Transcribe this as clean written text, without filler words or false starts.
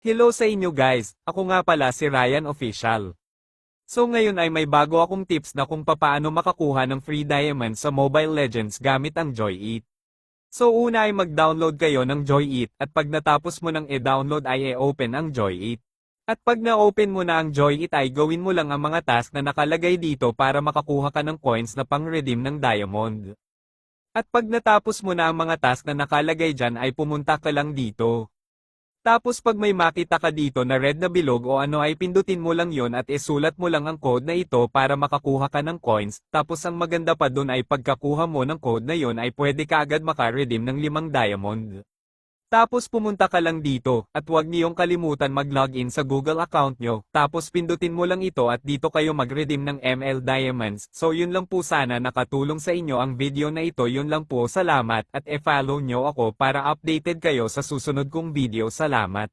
Hello sa inyo guys, ako nga pala si Ryan Official. So ngayon ay may bago akong tips na kung papaano makakuha ng free diamond sa Mobile Legends gamit ang Joy It. So una ay mag-download kayo ng Joy It at pag natapos mo nang i-download ay i-open ang Joy It. At pag na-open mo na ang Joy It ay gawin mo lang ang mga task na nakalagay dito para makakuha ka ng coins na pang-redeem ng diamond. At pag natapos mo na ang mga task na nakalagay dyan ay pumunta ka lang dito. Tapos pag may makita ka dito na red na bilog o ano ay pindutin mo lang yon at isulat mo lang ang code na ito para makakuha ka ng coins, tapos ang maganda pa dun ay pagkakuha mo ng code na yon ay pwede ka agad maka-redeem ng 5 diamond. Tapos pumunta ka lang dito, at huwag niyong kalimutan mag-login sa Google account nyo, tapos pindutin mo lang ito at dito kayo mag-redeem ng ML Diamonds. So yun lang po, sana nakatulong sa inyo ang video na ito. Yun lang po, salamat at e-follow nyo ako para updated kayo sa susunod kong video. Salamat.